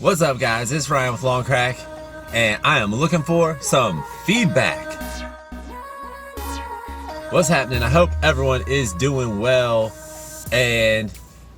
What's up, guys? It's Ryan with Lawn Crack, and I am looking for some feedback. What's happening? I hope everyone is doing well, and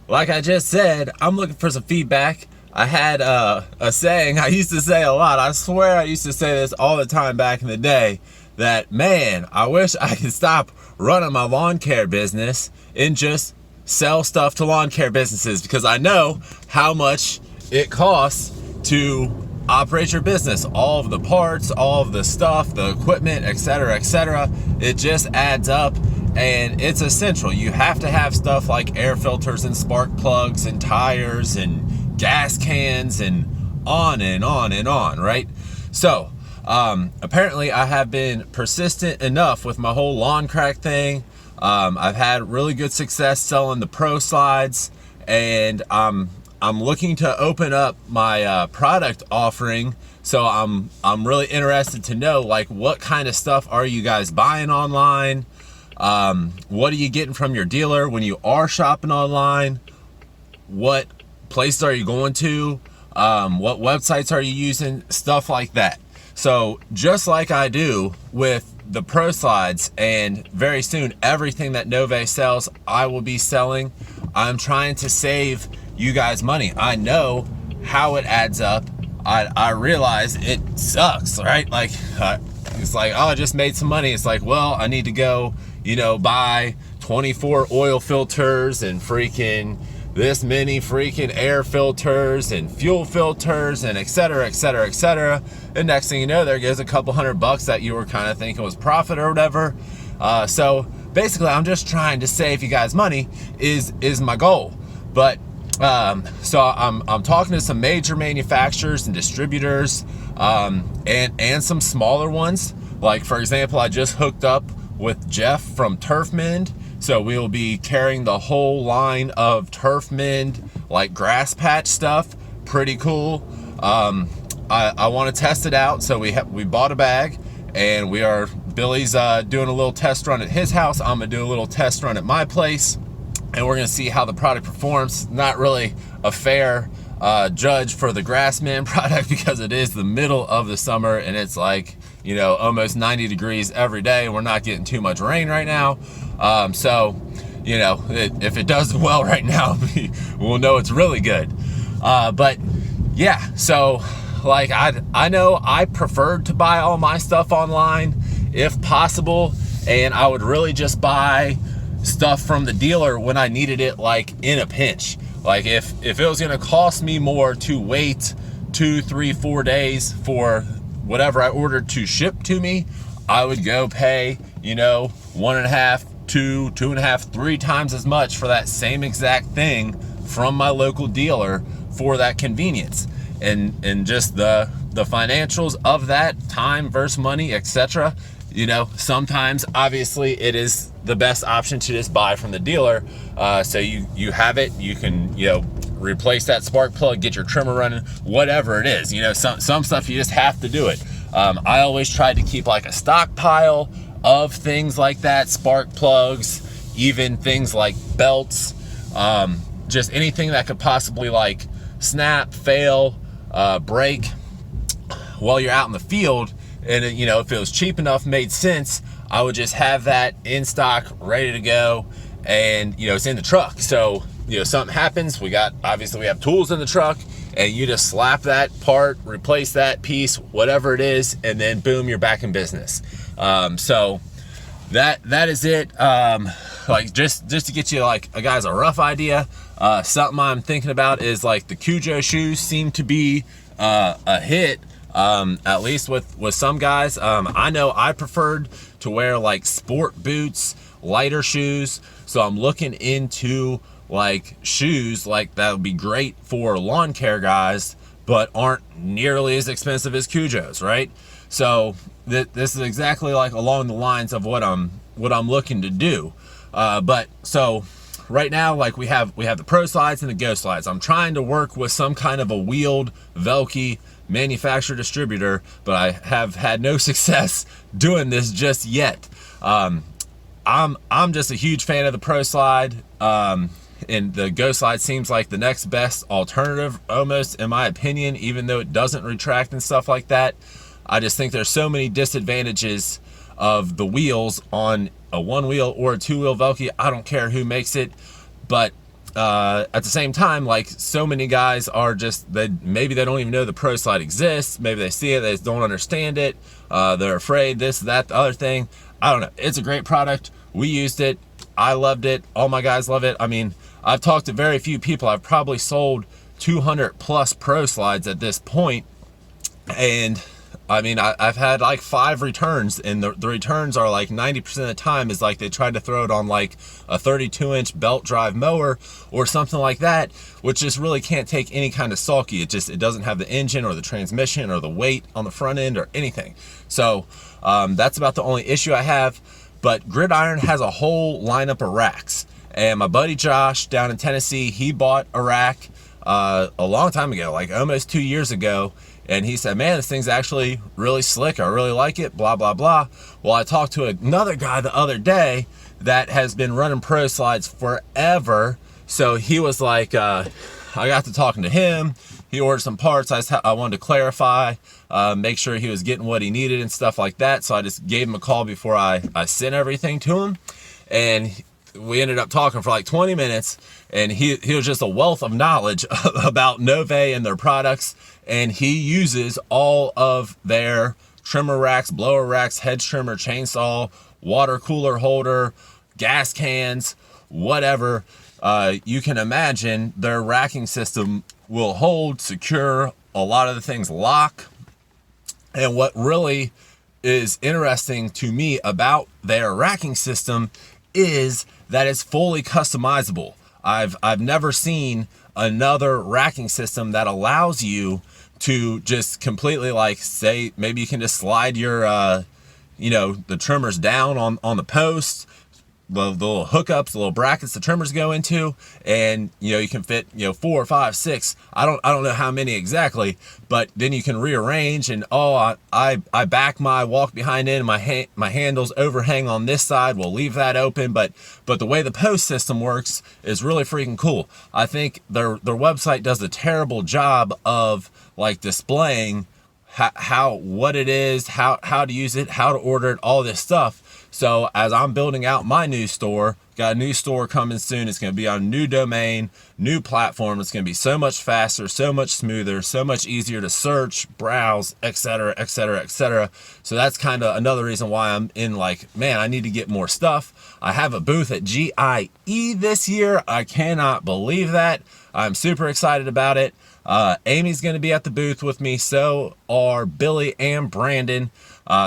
like I just said, I'm looking for some feedback. I had a saying I used to say a lot. I swear I used to say this all the time back in the day, that, man, I wish I could stop running my lawn care business and just sell stuff to lawn care businesses, because I know how much it costs to operate your business. All of the parts, all of the stuff, the equipment, etc., etc. It just adds up, and it's essential. You have to have stuff like air filters and spark plugs and tires and gas cans and on and on and on, right? So apparently I have been persistent enough with my whole lawn crack thing. I've had really good success selling the pro slides, and I'm looking to open up my product offering. So I'm really interested to know, like, what kind of stuff are you guys buying online? What are you getting from your dealer when you are shopping online? What places are you going to? What websites are you using? Stuff like that. So just like I do with the pro slides, and very soon everything that Nove sells, I will be selling. I'm trying to save you guys money. I know how it adds up. I realize it sucks, right? Like, it's like, oh, I just made some money. It's like, well, I need to go, buy 24 oil filters and freaking this many freaking air filters and fuel filters and et cetera, et cetera, et cetera. And next thing you know, there goes a couple $100 that you were kind of thinking was profit or whatever. So basically, I'm just trying to save you guys money is my goal. But so I'm talking to some major manufacturers and distributors, and some smaller ones. Like, for example, I just hooked up with Jeff from TurfMend. So we'll be carrying the whole line of TurfMend, like grass patch stuff. Pretty cool. I want to test it out. So we bought a bag, and Billy's doing a little test run at his house. I'm gonna do a little test run at my place, and we're gonna see how the product performs. Not really a fair judge for the Grassman product, because it is the middle of the summer and it's like, almost 90 degrees every day. We're not getting too much rain right now. So, if it does well right now, we'll know it's really good. But yeah, so like, I know I preferred to buy all my stuff online if possible, and I would really just buy stuff from the dealer when I needed it, like in a pinch. Like, if it was going to cost me more to wait 2, 3, 4 days for whatever I ordered to ship to me, I would go pay, 1.5, 2, 2.5, 3 times as much for that same exact thing from my local dealer for that convenience. And just the financials of that, time versus money, etc. Sometimes obviously it is the best option to just buy from the dealer. So you have it, you can, replace that spark plug, get your trimmer running, whatever it is. Some stuff you just have to do it. I always try to keep like a stockpile of things like that, spark plugs, even things like belts, just anything that could possibly like snap, fail, break while you're out in the field. And if it was cheap enough, made sense, I would just have that in stock, ready to go, and it's in the truck. So something happens, we have tools in the truck, and you just slap that part, replace that piece, whatever it is, and then boom, you're back in business. So that is it. Like, just to get you like a rough idea, something I'm thinking about is like the Cujo shoes seem to be a hit. At least with some guys. I know I preferred to wear like sport boots, lighter shoes. So I'm looking into like shoes like that would be great for lawn care guys, but aren't nearly as expensive as Cujos, right? So this is exactly like along the lines of what I'm looking to do. But so right now, like we have the pro slides and the go slides. I'm trying to work with some kind of a wheeled Velke manufacturer distributor, but I have had no success doing this just yet. I'm just a huge fan of the pro slide. and the Go Slide seems like the next best alternative, almost, in my opinion, even though it doesn't retract and stuff like that. I just think there's so many disadvantages of the wheels on a one wheel or a two wheel Velke. I don't care who makes it, but at the same time, like, so many guys are just, maybe they don't even know the Pro Slide exists. Maybe they see it, they just don't understand it. They're afraid this, that, the other thing. I don't know. It's a great product. We used it. I loved it. All my guys love it. I mean, I've talked to very few people. I've probably sold 200 plus Pro Slides at this point, and I mean, I've had like 5 returns, and the returns are like 90% of the time is like they tried to throw it on like a 32-inch belt drive mower or something like that, which just really can't take any kind of sulky. It doesn't have the engine or the transmission or the weight on the front end or anything. So that's about the only issue I have. But Gridiron has a whole lineup of racks, and my buddy Josh down in Tennessee, he bought a rack a long time ago, like almost 2 years ago. And he said, man, this thing's actually really slick. I really like it, blah, blah, blah. Well, I talked to another guy the other day that has been running Pro Slides forever. So he was like, I got to talking to him. He ordered some parts. I wanted to clarify, make sure he was getting what he needed and stuff like that. So I just gave him a call before I sent everything to him. And we ended up talking for like 20 minutes, and he was just a wealth of knowledge about Nove and their products. And he uses all of their trimmer racks, blower racks, hedge trimmer, chainsaw, water cooler holder, gas cans, whatever you can imagine. Their racking system will hold, secure, a lot of the things lock. And what really is interesting to me about their racking system is that it's fully customizable. I've never seen another racking system that allows you to just completely, like, say, maybe you can just slide your the trimmers down on the post, the little hookups, the little brackets the trimmers go into, and you can fit 4, 5, 6. I don't know how many exactly, but then you can rearrange. And I back my walk behind in, and my handles overhang on this side. We'll leave that open, but the way the post system works is really freaking cool. I think their website does a terrible job of like displaying what it is, how to use it, how to order it, all this stuff. So as I'm building out my new store, got a new store coming soon. It's going to be on a new domain, new platform. It's going to be so much faster, so much smoother, so much easier to search, browse, etc., etc., etc. So that's kind of another reason why I'm in, like, man, I need to get more stuff. I have a booth at GIE this year. I cannot believe that. I'm super excited about it. Amy's going to be at the booth with me. So are Billy and Brandon.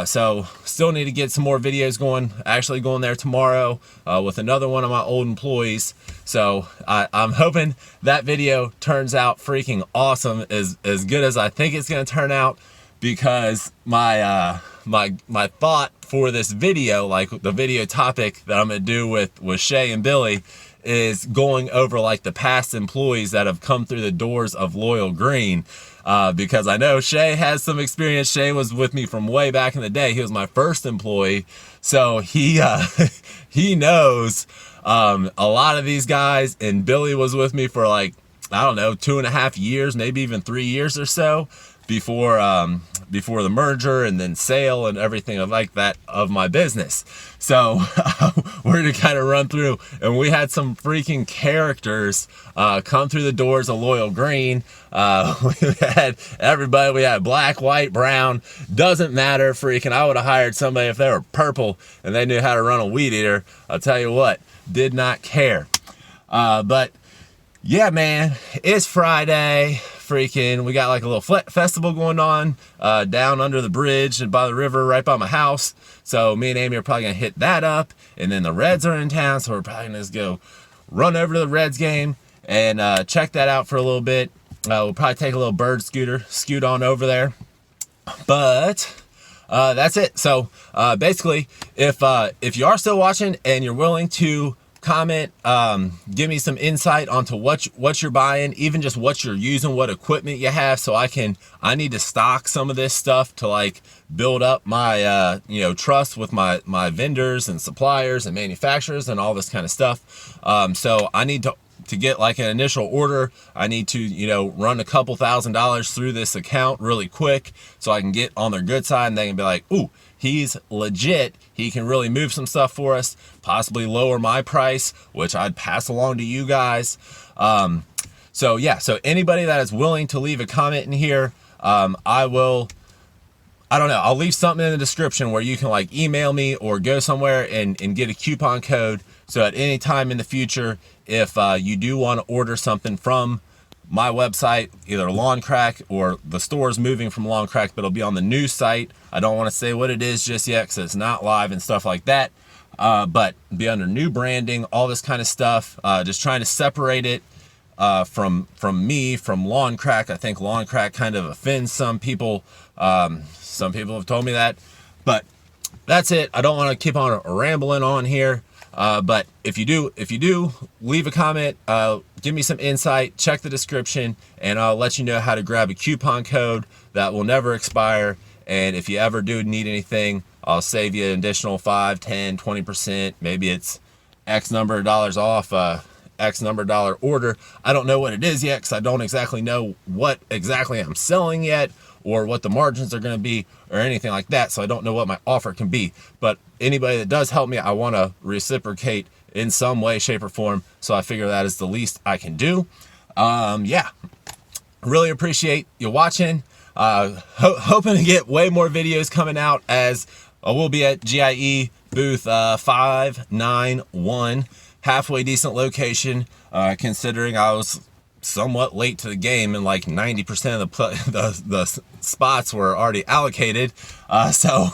So still need to get some more videos going. Actually going there tomorrow with another one of my old employees. So I'm hoping that video turns out freaking awesome, as good as I think it's going to turn out, because my thought for this video, like the video topic that I'm going to do with Shay and Billy, is going over like the past employees that have come through the doors of Loyal Green. Because I know Shay has some experience. Shay was with me from way back in the day. He was my first employee. So he knows a lot of these guys. And Billy was with me for like, I don't know, 2.5 years, maybe even 3 years or so before the merger and then sale and everything like that of my business. So we're gonna kind of run through, and we had some freaking characters come through the doors of Loyal Green. We had everybody. We had black, white, brown, doesn't matter. Freaking, I would have hired somebody if they were purple and they knew how to run a weed eater. I'll tell you what, did not care. But yeah, man, it's Friday. Freaking, we got like a little festival going on down under the bridge and by the river right by my house. So me and Amy are probably gonna hit that up, and then the Reds are in town, so we're probably gonna just go run over to the Reds game and check that out for a little bit. We'll probably take a little bird scoot on over there. But that's it. So basically, if you are still watching and you're willing to comment, give me some insight onto what you're buying, even just what you're using, what equipment you have, so I need to stock some of this stuff to like build up my trust with my vendors and suppliers and manufacturers and all this kind of stuff. So I need to get like an initial order, I need to, you know, run a couple $1,000s through this account really quick so I can get on their good side, and they can be like, ooh, he's legit. He can really move some stuff for us, possibly lower my price, which I'd pass along to you guys. So yeah, so anybody that is willing to leave a comment in here, I don't know, I'll leave something in the description where you can like email me or go somewhere and get a coupon code. So at any time in the future, if you do want to order something from my website, either Lawn Crack or the store's moving from Lawn Crack, but it'll be on the new site. I don't want to say what it is just yet because it's not live and stuff like that. But be under new branding, all this kind of stuff. Just trying to separate it from me, from Lawn Crack. I think Lawn Crack kind of offends some people. Some people have told me that, but that's it. I don't want to keep on rambling on here. But if you do leave a comment, give me some insight, check the description, and I'll let you know how to grab a coupon code that will never expire. And if you ever do need anything, I'll save you an additional 5, 10, 20%. Maybe it's X number of dollars off, X number of dollar order. I don't know what it is yet because I don't exactly know what exactly I'm selling yet, or what the margins are going to be or anything like that. So I don't know what my offer can be, but anybody that does help me, I want to reciprocate in some way, shape or form. So I figure that is the least I can do. Yeah, really appreciate you watching. Hoping to get way more videos coming out, as I will be at GIE booth 591, halfway decent location, considering I was somewhat late to the game and like 90% of the spots were already allocated. So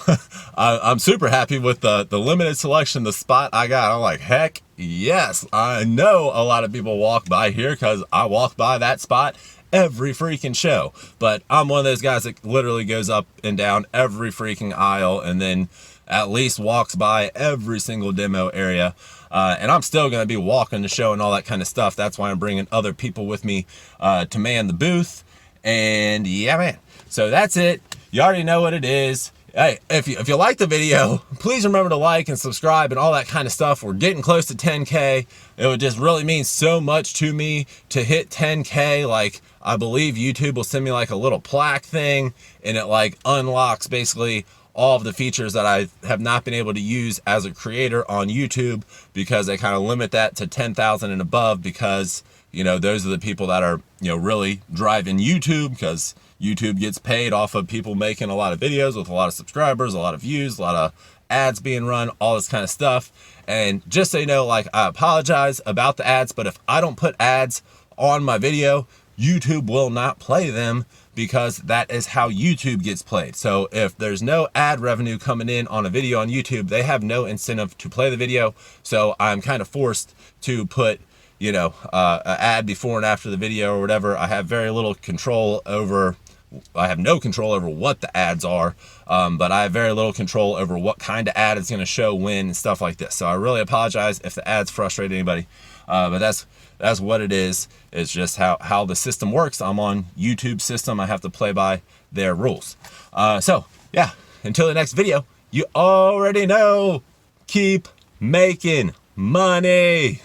I'm super happy with the limited selection, the spot I got. I'm like, heck yes, I know a lot of people walk by here because I walk by that spot every freaking show. But I'm one of those guys that literally goes up and down every freaking aisle and then at least walks by every single demo area. And I'm still going to be walking the show and all that kind of stuff. That's why I'm bringing other people with me to man the booth. And yeah, man. So that's it. You already know what it is. Hey, if you like the video, please remember to like and subscribe and all that kind of stuff. We're getting close to 10K. It would just really mean so much to me to hit 10K. Like, I believe YouTube will send me like a little plaque thing, and it like unlocks basically all of the features that I have not been able to use as a creator on YouTube, because they kind of limit that to 10,000 and above, because, you know, those are the people that are, you know, really driving YouTube, because YouTube gets paid off of people making a lot of videos with a lot of subscribers, a lot of views, a lot of ads being run, all this kind of stuff. And just so you know, like, I apologize about the ads, but if I don't put ads on my video, YouTube will not play them, because that is how YouTube gets played. So if there's no ad revenue coming in on a video on YouTube, they have no incentive to play the video. So I'm kind of forced to put, you know, an ad before and after the video or whatever. I have very little control over, I have no control over what the ads are, but I have very little control over what kind of ad it's going to show when and stuff like this. So I really apologize if the ads frustrate anybody, but that's what it is. It's just how the system works. I'm on YouTube system. I have to play by their rules. So yeah, until the next video, you already know, keep making money.